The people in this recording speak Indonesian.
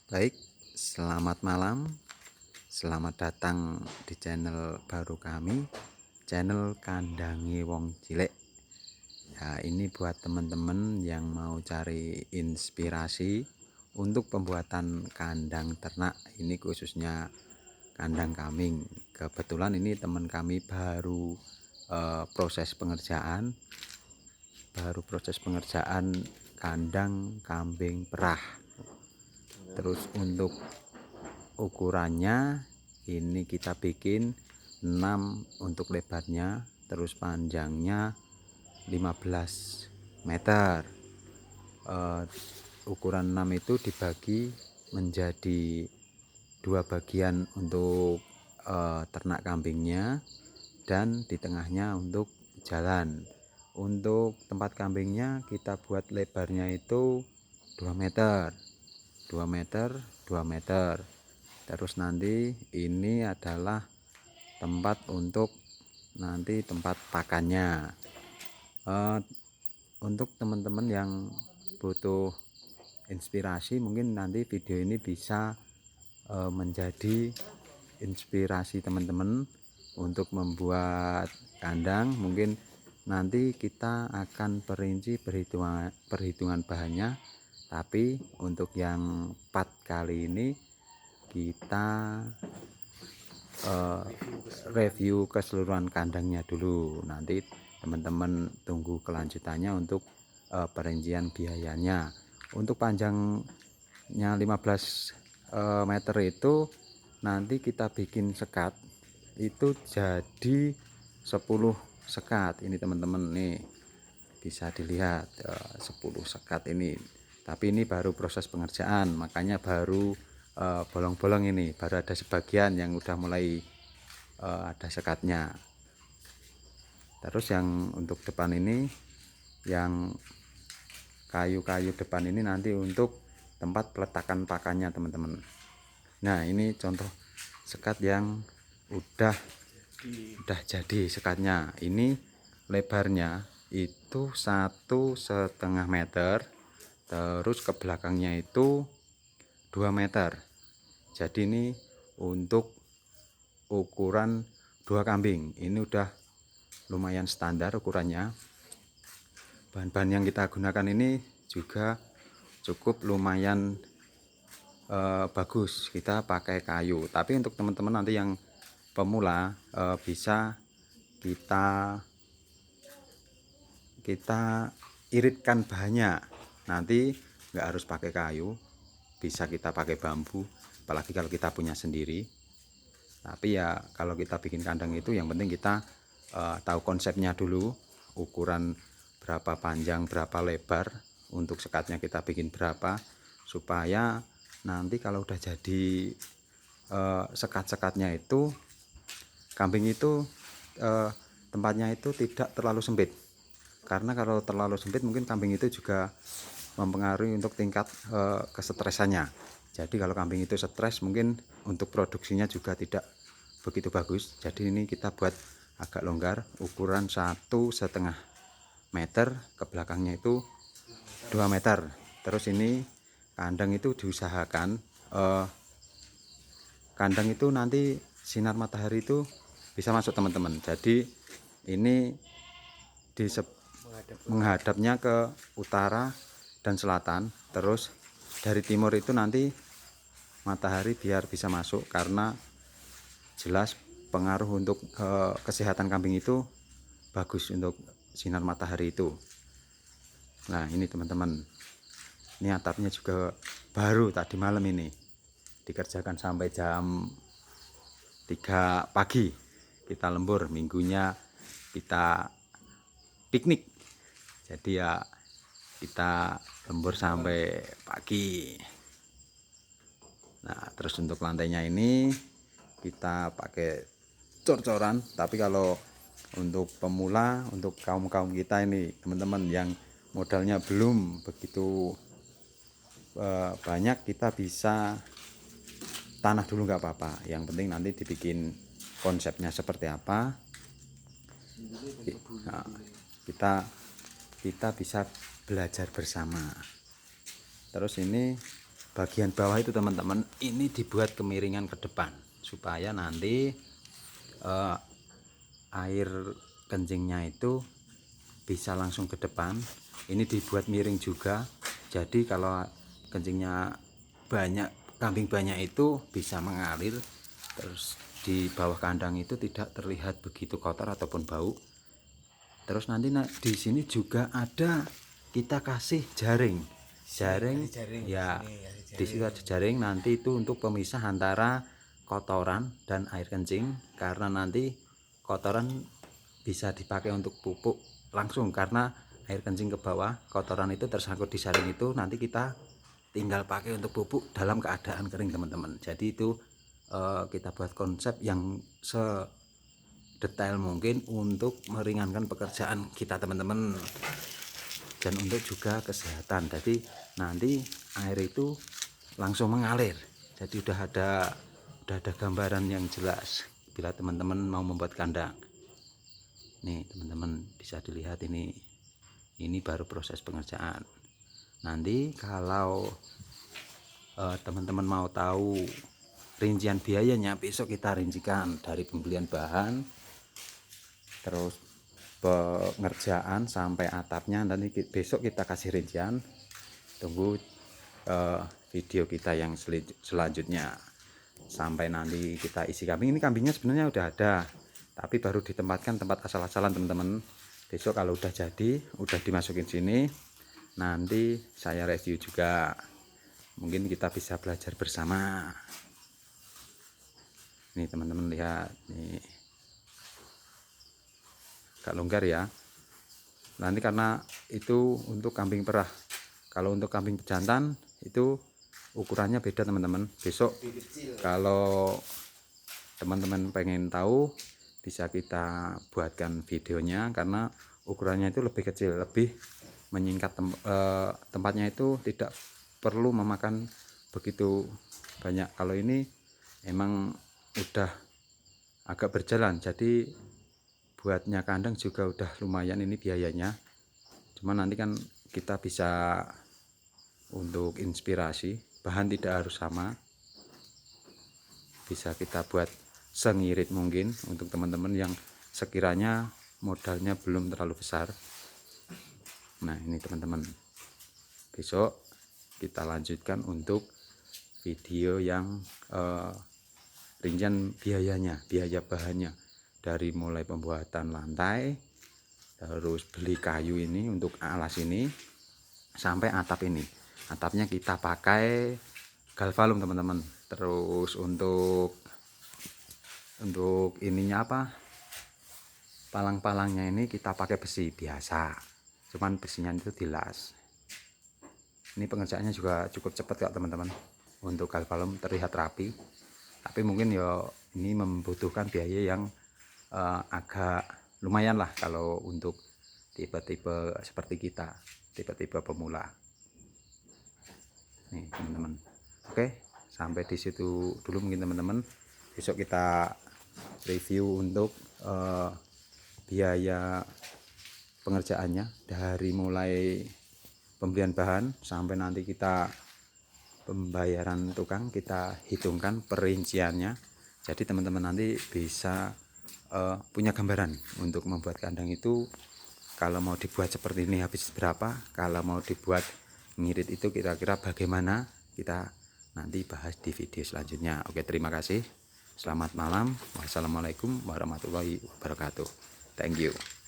Baik, selamat malam. Selamat datang di channel baru kami, channel Kandangi Wong Cilik. Ya, ini buat teman-teman yang mau cari inspirasi untuk pembuatan kandang ternak. Ini khususnya kandang kambing. Kebetulan ini teman kami baru proses pengerjaan kandang kambing perah. Terus untuk ukurannya ini kita bikin 6 untuk lebarnya, terus panjangnya 15 meter. Ukuran 6 itu dibagi menjadi 2 bagian untuk ternak kambingnya, dan di tengahnya untuk jalan. Untuk tempat kambingnya kita buat lebarnya itu 2 meter 2 meter 2 meter. Terus nanti ini adalah tempat untuk nanti tempat pakannya. Untuk teman-teman yang butuh inspirasi, mungkin nanti video ini bisa menjadi inspirasi teman-teman untuk membuat kandang. Mungkin nanti kita akan perinci perhitungan bahannya, tapi untuk yang part kali ini kita review keseluruhan kandangnya dulu. Nanti teman-teman tunggu kelanjutannya untuk perincian biayanya. Untuk panjangnya 15 meter itu nanti kita bikin sekat itu jadi 10 sekat. Ini teman-teman nih bisa dilihat 10 sekat ini, tapi ini baru proses pengerjaan, makanya baru bolong-bolong ini, baru ada sebagian yang udah mulai ada sekatnya. Terus yang untuk depan ini, yang kayu-kayu depan ini nanti untuk tempat peletakan pakannya teman-teman. Nah, ini contoh sekat yang udah jadi sekatnya. Ini lebarnya itu 1,5 meter, terus ke belakangnya itu 2 meter. Jadi ini untuk ukuran 2 kambing ini udah lumayan standar ukurannya. Bahan-bahan yang kita gunakan ini juga cukup lumayan bagus. Kita pakai kayu, tapi untuk teman-teman nanti yang pemula bisa kita iritkan bahannya. Nanti nggak harus pakai kayu, bisa kita pakai bambu, apalagi kalau kita punya sendiri. Tapi ya kalau kita bikin kandang itu yang penting kita tahu konsepnya dulu, ukuran berapa panjang berapa lebar, untuk sekatnya kita bikin berapa, supaya nanti kalau udah jadi sekat-sekatnya itu kambing itu tempatnya itu tidak terlalu sempit. Karena kalau terlalu sempit mungkin kambing itu juga mempengaruhi untuk tingkat kesetresannya. Jadi kalau kambing itu stres mungkin untuk produksinya juga tidak begitu bagus. Jadi ini kita buat agak longgar, ukuran 1,5 meter, ke belakangnya itu 2 meter. Terus ini kandang itu diusahakan kandang itu nanti sinar matahari itu bisa masuk teman-teman. Jadi ini menghadapnya ke utara dan selatan, terus dari timur itu nanti matahari biar bisa masuk, karena jelas pengaruh untuk kesehatan kambing itu bagus untuk sinar matahari itu. Nah, ini teman-teman, ini atapnya juga baru tadi malam ini dikerjakan sampai jam 3 pagi. Kita lembur, minggunya kita piknik, jadi ya kita lembur sampai pagi. Nah, terus untuk lantainya ini kita pakai cor-coran, tapi kalau untuk pemula, untuk kaum-kaum kita ini teman-teman yang modalnya belum begitu banyak, kita bisa tanah dulu nggak apa-apa. Yang penting nanti dibikin konsepnya seperti apa. Nah, kita bisa belajar bersama. Terus ini bagian bawah itu teman-teman, ini dibuat kemiringan ke depan supaya nanti air kencingnya itu bisa langsung ke depan. Ini dibuat miring juga, jadi kalau kencingnya banyak, kambing banyak itu bisa mengalir, terus di bawah kandang itu tidak terlihat begitu kotor ataupun bau. Terus nanti di sini juga ada, kita kasih jaring ya, di situ ada jaring. Nanti itu untuk pemisah antara kotoran dan air kencing, karena nanti kotoran bisa dipakai untuk pupuk langsung, karena air kencing ke bawah, kotoran itu tersangkut di jaring itu, nanti kita tinggal pakai untuk pupuk dalam keadaan kering teman-teman. Jadi itu kita buat konsep yang detail mungkin untuk meringankan pekerjaan kita teman-teman, dan untuk juga kesehatan. Jadi nanti air itu langsung mengalir, jadi udah ada gambaran yang jelas bila teman-teman mau membuat kandang. Nih teman-teman bisa dilihat, ini baru proses pengerjaan. Nanti kalau teman-teman mau tahu rincian biayanya, besok kita rincikan dari pembelian bahan, terus pengerjaan sampai atapnya. Nanti besok kita kasih rincian. Tunggu video kita yang selanjutnya, sampai nanti kita isi kambing. Ini kambingnya sebenarnya udah ada, tapi baru ditempatkan tempat asal-asalan teman-teman. Besok kalau udah jadi, udah dimasukin sini, nanti saya review juga, mungkin kita bisa belajar bersama. Nih teman-teman lihat nih, agak longgar ya. Nanti karena itu untuk kambing perah, kalau untuk kambing pejantan itu ukurannya beda teman-teman. Besok kalau teman-teman pengen tahu, bisa kita buatkan videonya, karena ukurannya itu lebih kecil, lebih menyingkat tempatnya, itu tidak perlu memakan begitu banyak. Kalau ini emang udah agak berjalan, jadi buatnya kandang juga udah lumayan ini biayanya. Cuman nanti kan kita bisa untuk inspirasi, bahan tidak harus sama, bisa kita buat sengirit mungkin untuk teman-teman yang sekiranya modalnya belum terlalu besar. Nah ini teman-teman, besok kita lanjutkan untuk video yang rincian biayanya, biaya bahannya, dari mulai pembuatan lantai, terus beli kayu ini untuk alas ini, sampai atap ini. Atapnya kita pakai galvalum teman-teman. Terus untuk ininya apa, palang-palangnya ini kita pakai besi biasa, cuman besinya itu dilas. Ini pengerjaannya juga cukup cepat kok teman-teman. Untuk galvalum terlihat rapi, tapi mungkin ya ini membutuhkan biaya yang agak lumayan lah kalau untuk tipe-tipe seperti kita, tipe-tipe pemula. Nih teman-teman, oke, sampai di situ dulu mungkin teman-teman. Besok kita review untuk biaya pengerjaannya, dari mulai pembelian bahan sampai nanti kita pembayaran tukang, kita hitungkan perinciannya. Jadi teman-teman nanti bisa punya gambaran untuk membuat kandang itu. Kalau mau dibuat seperti ini habis berapa, kalau mau dibuat ngirit itu kira-kira bagaimana, kita nanti bahas di video selanjutnya. Oke, terima kasih, selamat malam, wassalamualaikum warahmatullahi wabarakatuh. Thank you.